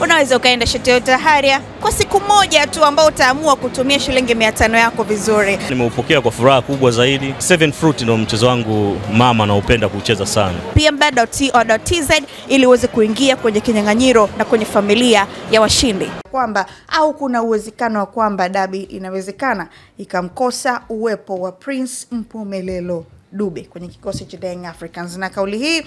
Unaweza ukaenda Toyota Harrier kwa siku moja tu ambao utaamua kutumia shilingi 500 yako vizuri. Nimeupokea kwa furaha kubwa zaidi. Seven Fruit ndio mchezo wangu mama na upenda kucheza sana. pmbet.co.tz ili uweze kuingia kwenye kinyang'anyiro na kwenye familia ya washindi. Kwamba au kuna uwezekano wa kwamba dabi inawezekana ikamkosa uwepo wa Prince Mpumelelo Dube kwenye kikosi cha Young Africans, na kauli hii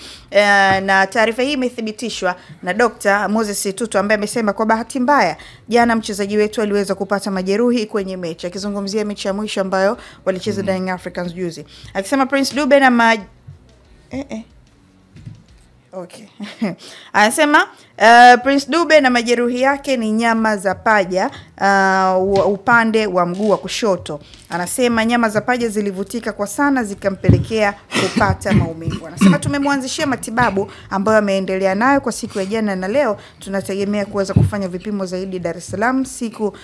na taarifa hii imethibitishwa na Dr. Moses Tutu ambaye amesema kwa bahati mbaya jana mchezaji wetu aliweza kupata majeruhi kwenye mechi, akizungumzia mechi ya mwisho ambayo walicheza Young Africans juzi, akisema Prince Dube na Okay. Anasema Prince Dube na majeruhi yake ni nyama za paja upande wa mguu wa kushoto. Anasema nyama za paja zilivutika kwa sana zikampelekea kupata maumivu. Anasema tumemwanzishia matibabu ambayo ameendelea nayo kwa siku ya jana na leo tunategemea kuweza kufanya vipimo zaidi Dar es Salaam siku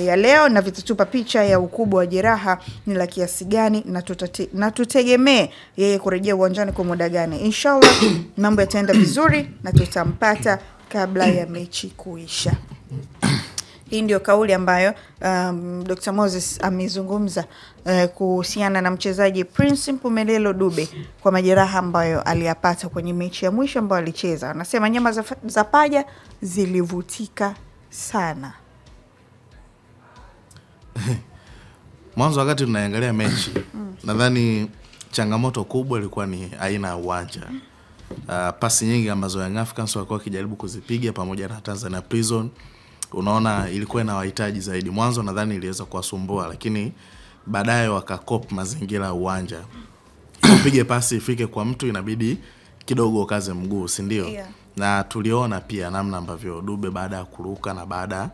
ya leo na vitatupa picha ya ukubwa wa jeraha ni la kiasi gani na tutegemee yeye kurejea uwanjani kwa muda gani. Inshallah mambo yataenda vizuri na tutampata kabla ya mechi kuisha. Hii ndio kauli ambayo Dr. Moses amezungumza kuhusiana na mchezaji Prince Mpumelelo Dube kwa majeraha ambayo aliyapata kwenye mechi ya mwisho ambayo alicheza. Anasema nyama za paja zilivutika sana. Mwanzo wakati tunaangalia mechi, nadhani changamoto kubwa ilikuwa ni aina ya uwanja. Pasi nyingi ambazo Young Africans walikuwa wakijaribu kuzipiga pamoja na Tanzania Prison, unaona ilikuwa inawahitaji zaidi. Mwanzo nadhani iliweza kuwasumbua, lakini baadaye wakakop mazingira ya uwanja. Upige pasi ifike kwa mtu inabidi kidogo ukaze mguu, si ndio? Yeah. Na tuliona pia namna ambavyo Dube baada ya kuruka na baada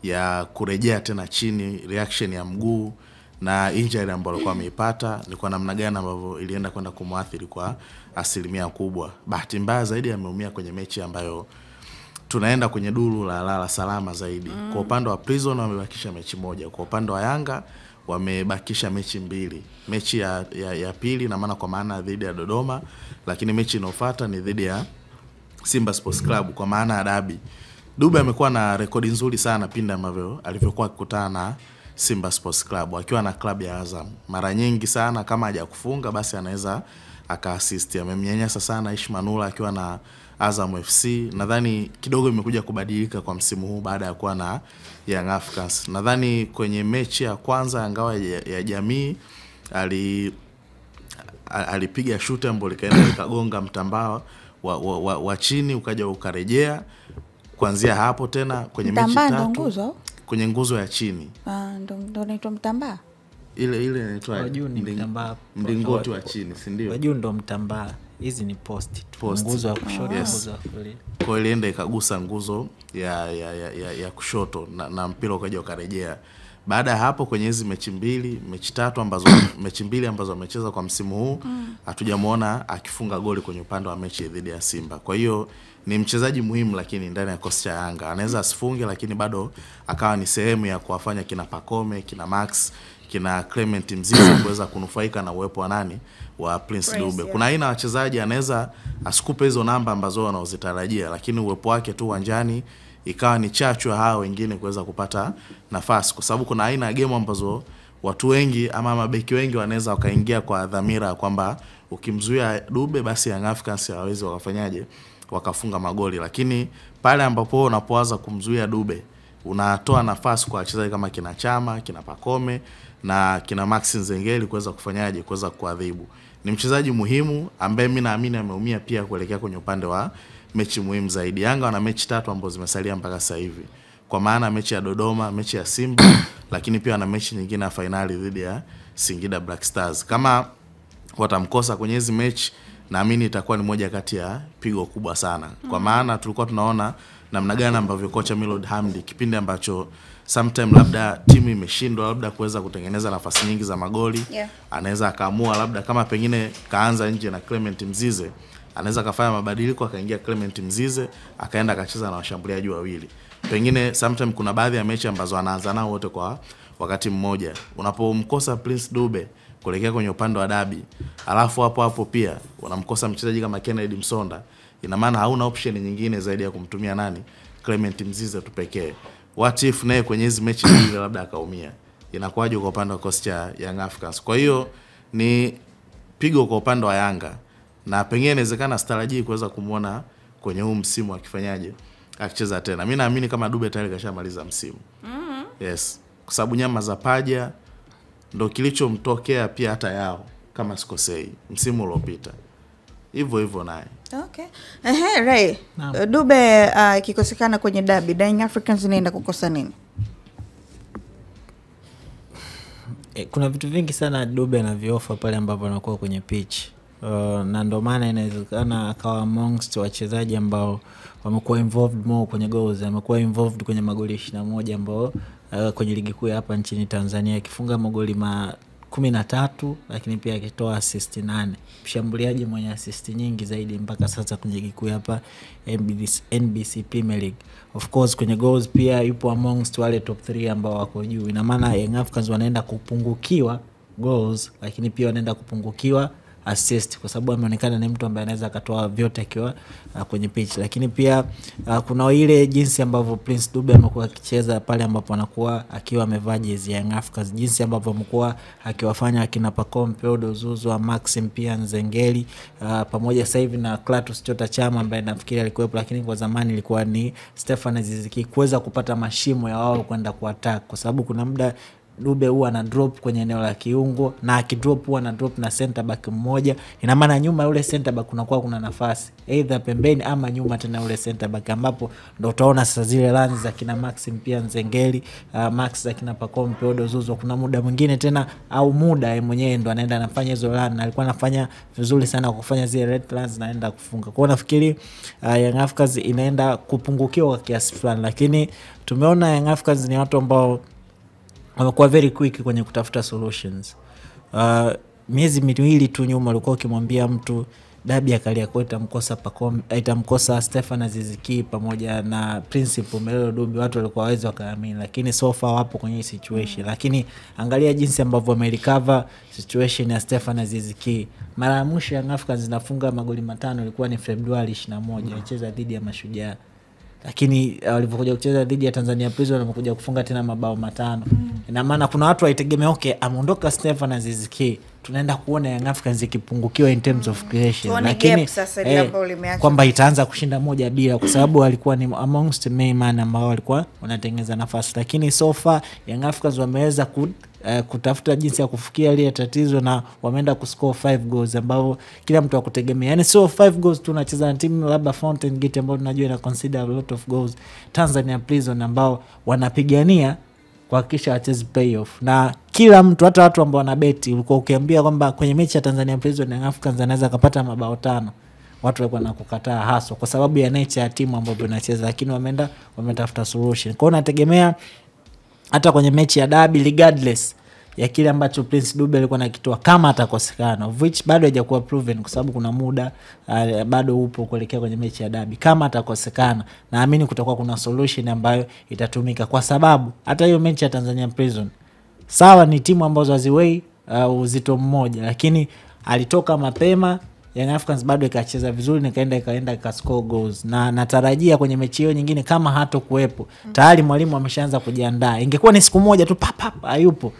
ya kurejea tena chini, reaction ya mguu na injury ambayo alikuwa ameipata ni kwa namna gani ambavyo ilienda kwenda kumwathiri kwa asilimia kubwa. Bahati mbaya zaidi ameumia kwenye mechi ambayo tunaenda kwenye duru la lala salama zaidi. Kwa upande wa Prison wamebakisha mechi moja, kwa upande wa Yanga wamebakisha mechi mbili. Mechi ya pili na maana kwa maana dhidi ya Dodoma, lakini mechi inayofuata ni dhidi ya Simba Sports Club kwa maana ya dabi. Dube amekuwa na rekodi nzuri sana pindi ambavyo alivyokuwa akikutana na Simba Sports Club akiwa na klabu ya Azam. Mara nyingi sana kama hajakufunga basi anaweza aka-assist. Amemnyanyasa sana Aish Manula akiwa na Azam FC. Nadhani kidogo imekuja kubadilika kwa msimu huu baada ya kuwa na Young Africans. Nadhani kwenye mechi ya kwanza ngao ya Jamii alipiga shoot ambayo likaenda likagonga mtambao wa chini ukaja ukarejea. Kuanzia hapo tena kwenye mechi tatu kwenye nguzo ya chini. Ndo inaitwa mtambaa. Ile inaitwa mlingoti wa chini, si ndio? Wajuu ndo mtambaa. Hizi ni post. Nguzo ya kushoto, nguzo ya kulia. Kwa ile enda ikagusa nguzo ya kushoto na mpira ukaja ukarejea. Baada ya hapo kwenye hizi mechi mbili ambazo amecheza kwa msimu huu hatujamuona akifunga goli kwenye upande wa mechi dhidi ya Simba. Kwa hiyo ni mchezaji muhimu lakini ndani ya kikosi cha Yanga. Anaweza asifunge lakini bado akawa ni sehemu ya kuwafanya kina Pacome, kina Max, kina Clement Mzize kuweza kunufaika na uwepo wa nani wa Prince Dube. Kuna aina wachezaji anaweza asikupe hizo namba ambazo wanaozitarajia, lakini uwepo wake tu uwanjani ikawa ni chachu ya hao wengine kuweza kupata nafasi, kwa sababu kuna aina ya game ambazo watu wengi ama mabeki wengi wanaweza wakaingia kwa dhamira kwamba ukimzuia Dube basi Young Africans hawezi wakafanyaje wakafunga magoli, lakini pale ambapo unapoanza kumzuia Dube unatoa nafasi kwa wachezaji kama kina Chama, kina Pacome na kina Max Nzengeli kuweza kufanyaje kuweza kuadhibu. Ni mchezaji muhimu ambaye mimi naamini ameumia pia kuelekea kwenye upande wa mechi muhimu zaidi. Yanga wana mechi 3 ambazo zimesalia mpaka sasa hivi. Kwa maana mechi ya Dodoma, mechi ya Simba, lakini pia na mechi nyingine ya finali dhidi ya Singida Black Stars. Kama watamkosa kwenye hizi mechi, naamini itakuwa ni moja kati ya pigo kubwa sana. Kwa maana tulikuwa tunaona namna gani ambavyo kocha Milod Hamdi kipindi ambacho sometime labda timu imeshindwa labda kuweza kutengeneza nafasi nyingi za magoli, anaweza akaamua labda kama pengine kaanza nje na Clement Mzize, anaweza kafanya mabadiliko akaingia Clement Mzize akaenda akacheza na washambuliaji wawili. Pengine sometime kuna baadhi ya mechi ambazo anaanza nao wote kwa wakati mmoja. Unapomkosa Prince Dube kuelekea kwenye upande wa dabi, alafu hapo pia unamkosa mchezaji kama Kennedy Msonda, ina maana hauna option nyingine zaidi ya kumtumia nani Clement Mzize tu pekee. What if naye kwenye hizo mechi nyingine labda akaumia? Inakuwaje kwa upande wa kocha ya Young Africans? Kwa hiyo ni pigo kwa upande wa Yanga, na pengine inawezekana starajii kuweza kumuona kwenye huu msimu akifanyaje akicheza tena. Mimi naamini kama Dube tayari kashamaliza msimu. Yes, kwa sababu nyama za paja ndo kilichomtokea pia hata yao kama sikosei msimu uliopita. Hivyo naye. Okay. Ray. Dube ikikosekana kwenye derby, Young Africans inaenda kukosa nini? Kuna vitu vingi sana Dube anavyofa pale ambapo anakuwa kwenye pitch. Na ndo maana inawezekana akawa amongst wachezaji ambao wamekuwa involved more kwenye goals, amekuwa involved kwenye magoli 21 ambao kwenye ligi kuu hapa nchini Tanzania, akifunga magoli 13 lakini pia akitoa assist 8. Mshambuliaji mwenye assist nyingi zaidi mpaka sasa kwenye ligi kuu hapa NBC Premier League. Of course kwenye goals pia yupo amongst wale top 3 ambao wako juu. Ina maana Young Africans wanaenda kupungukiwa goals, lakini pia wanaenda kupungukiwa assist, kwa sababu ameonekana ni mtu ambaye anaweza akatoa vyote akiwa kwenye pitch. Lakini pia kuna ile jinsi ambavyo Prince Dube amekuwa akicheza pale ambapo anakuwa akiwa amevaa jezi ya Young Africans, jinsi ambavyo amekuwa akiwafanya akina Pacome Pedro Zouzoua, Maxim pia Nzengeli pamoja sasa hivi na Clatous Chota Chama ambaye nafikiri alikuwepo lakini kwa zamani ilikuwa ni Stefan Aziz Ki, kuweza kupata mashimo ya wao kwenda kuattack, kwa sababu kuna muda Dube huwa ana drop kwenye eneo la kiungo, na akidrop huwa ana drop na center back mmoja. Ina maana nyuma yule center back kunakuwa kuna nafasi either pembeni ama nyuma tena yule center back, ambapo ndio utaona sasa zile runs za kina Maxim pia Nzengeli, Max za kina Pacome Pedro Zouzoua. Kuna muda mwingine tena au muda yeye mwenyewe ndo anaenda anafanya hizo run, na alikuwa anafanya vizuri sana kufanya zile red runs naenda kufunga. Kwa nafikiri Young Africans inaenda kupungukiwa kwa kiasi fulani, lakini tumeona Young Africans ni watu ambao wamekuwa very quick kwenye kutafuta solutions. Miezi miwili tu nyuma alikuwa ukimwambia mtu dabi ya Kariakoo itamkosa Pacome, itamkosa Stefan Aziz Ki pamoja na Principal Melelo Dube, watu walikuwa hawezi wakaamini, lakini so far wapo kwenye hii situation. Lakini angalia jinsi ambavyo wamerecover situation ya Stefan Aziz Ki. Mara ya mwisho Young Africans zinafunga magoli 5 ilikuwa ni Februari 21 alicheza dhidi ya Mashujaa. Lakini walipokuja kucheza dhidi ya Tanzania Prison wamekuja kufunga tena mabao 5. Ina maana kuna watu waitegemea okay, ameondoka Stefan Aziz Ki, tunaenda kuona Young Africans ikipungukiwa in terms of creation, lakini kwamba itaanza kushinda 1-0 kwa sababu alikuwa ni amongst main man ambao walikuwa wanatengeneza nafasi. Lakini so far Young Africans wameweza kutafuta jinsi ya kufikia ile tatizo, na wameenda kuscore 5 goals ambao kila mtu akutegemea. Yani sio 5 goals tunacheza na timu labda Fountain Gate ambao tunajua ina consider a lot of goals, Tanzania Prison ambao wanapigania kuhakikisha wacheze playoff. Na kila mtu, hata watu ambao wanabeti, ulikuwa ukiambia kwamba kwenye mechi ya Tanzania Prison na Africans anaweza kupata mabao 5, watu walikuwa nakukataa haso kwa sababu ya nature ya timu ambayo inacheza, lakini wametafuta solution. Kwa hiyo nategemea hata kwenye mechi ya derby, regardless ya kile ambacho Prince Dube alikuwa anakitoa, kama atakosekana, of which bado haijakuwa proven kwa sababu kuna muda bado upo kuelekea kwenye mechi ya derby, kama atakosekana naamini kutakuwa kuna solution ambayo itatumika, kwa sababu hata hiyo mechi ya Tanzania Prison sawa ni timu ambazo haziwei uzito mmoja, lakini alitoka mapema. Young Africans bado ikacheza vizuri na ikaenda ikascore goals, na natarajia kwenye mechi hiyo nyingine kama hato kuwepo tayari mwalimu ameshaanza kujiandaa. Ingekuwa ni siku moja tu hayupo,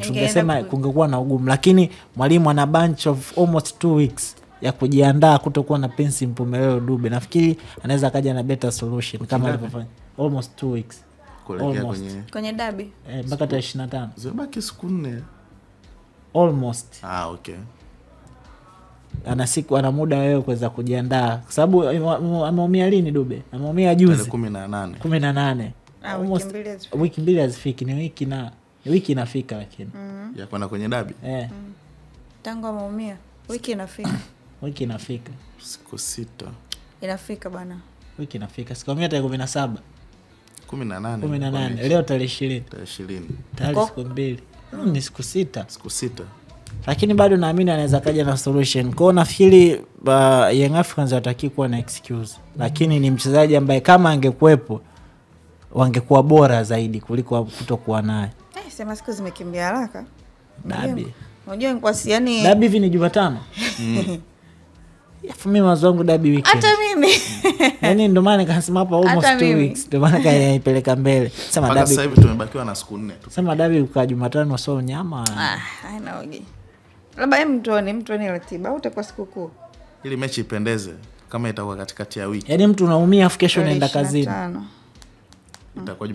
tungesema kungekuwa na ugumu, lakini mwalimu ana bunch of almost 2 weeks ya kujiandaa kutokuwa na Principal Melelo Dube. Nafikiri anaweza kaja na better solution kama alivyofanya almost 2 weeks kuelekea kwenye derby mpaka 25 zibaki siku 4 almost. Okay. Ana muda wewe kuweza kujiandaa kwa sababu ameumia lini Dube? Ameumia juzi 18. Wiki mbili hazifiki, ni wiki inafika, lakini ya kwenda kwenye derby tangu ameumia wiki inafika. Wiki inafika siku 6 inafika bana, wiki inafika siku 17 18 leo tarehe 20 tayari siku 2 ni siku 6 lakini bado naamini anaweza kaja na solution. Kwa nafikiri Young Africans wataki kuwa na excuse, lakini ni mchezaji ambaye kama angekuepo wangekuwa bora zaidi kuliko kutokuwa naye. Sema siku zimekimbia haraka. Dabi. Unajua kwa yani dabi hivi ni Jumatano. Mimi mawazo yangu dabi weekend. Hata mimi. Yaani ndio maana nikasema hapa almost 2 weeks. Ndio maana kaipeleka mbele. Sema Mpaka dabi. sasa hivi tumebakiwa na siku 4 tu. Sema dabi kwa Jumatano sio nyama. Haina ogi. Labda mtu ni ratiba au utakuwa sikukuu. Ili mechi ipendeze kama itakuwa katikati ya wiki. Yaani mtu unaumia afu kesho unaenda kazini. Itakuwa